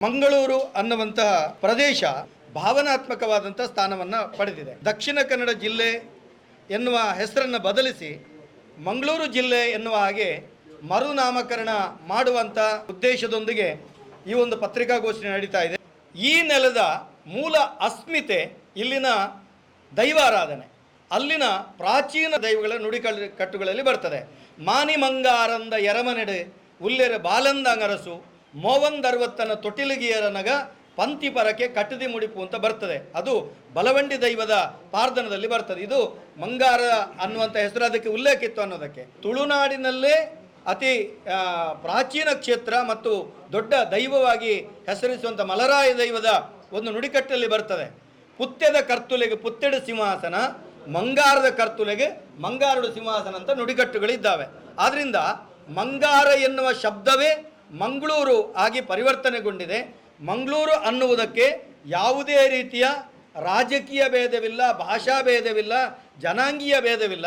ಮಂಗಳೂರು ಅನ್ನುವಂತಹ ಪ್ರದೇಶ ಭಾವನಾತ್ಮಕವಾದಂಥ ಸ್ಥಾನವನ್ನು ಪಡೆದಿದೆ. ದಕ್ಷಿಣ ಕನ್ನಡ ಜಿಲ್ಲೆ ಎನ್ನುವ ಹೆಸರನ್ನು ಬದಲಿಸಿ ಮಂಗಳೂರು ಜಿಲ್ಲೆ ಎನ್ನುವ ಹಾಗೆ ಮರುನಾಮಕರಣ ಮಾಡುವಂಥ ಉದ್ದೇಶದೊಂದಿಗೆ ಈ ಒಂದು ಪತ್ರಿಕಾಗೋಷ್ಠಿ ನಡೀತಾ ಇದೆ. ಈ ನೆಲದ ಮೂಲ ಅಸ್ಮಿತೆ ಇಲ್ಲಿನ ದೈವಾರಾಧನೆ, ಅಲ್ಲಿನ ಪ್ರಾಚೀನ ದೈವಗಳ ನುಡಿಕಟ್ಟುಗಳಲ್ಲಿ ಬರ್ತದೆ. ಮಾನಿ ಮಂಗಾರಂದ ಎರಮನೆಡೆ ಉಲ್ಲೆರ ಬಾಲಂದಂಗರಸು ಮೋವಂದರ್ವತ್ತನ ತೊಟ್ಟಿಲಿಗಿಯರನಗ ಪಂಥಿ ಪರಕ್ಕೆ ಕಟ್ಟದಿ ಮುಡಿಪು ಅಂತ ಬರ್ತದೆ. ಅದು ಬಲವಂಡಿ ದೈವದ ಪಾರ್ಧನದಲ್ಲಿ ಬರ್ತದೆ. ಇದು ಮಂಗಾರ ಅನ್ನುವಂಥ ಹೆಸರು ಅದಕ್ಕೆ ಉಲ್ಲೇಖ ಇತ್ತು ಅನ್ನೋದಕ್ಕೆ. ತುಳುನಾಡಿನಲ್ಲೇ ಅತಿ ಪ್ರಾಚೀನ ಕ್ಷೇತ್ರ ಮತ್ತು ದೊಡ್ಡ ದೈವವಾಗಿ ಹೆಸರಿಸುವಂಥ ಮಲರಾಯ ದೈವದ ಒಂದು ನುಡಿಕಟ್ಟಲ್ಲಿ ಬರ್ತದೆ. ಪುತ್ಯದ ಕರ್ತುಲೆಗೆ ಪುತ್ತೆಡು ಸಿಂಹಾಸನ, ಮಂಗಾರದ ಕರ್ತುಲೆಗೆ ಮಂಗಾರಡು ಸಿಂಹಾಸನ ಅಂತ ನುಡಿಕಟ್ಟುಗಳಿದ್ದಾವೆ. ಆದ್ದರಿಂದ ಮಂಗಾರ ಎನ್ನುವ ಶಬ್ದವೇ ಮಂಗಳೂರು ಆಗಿ ಪರಿವರ್ತನೆಗೊಂಡಿದೆ. ಮಂಗಳೂರು ಅನ್ನುವುದಕ್ಕೆ ಯಾವುದೇ ರೀತಿಯ ರಾಜಕೀಯ ಭೇದವಿಲ್ಲ, ಭಾಷಾ ಭೇದವಿಲ್ಲ, ಜನಾಂಗೀಯ ಭೇದವಿಲ್ಲ.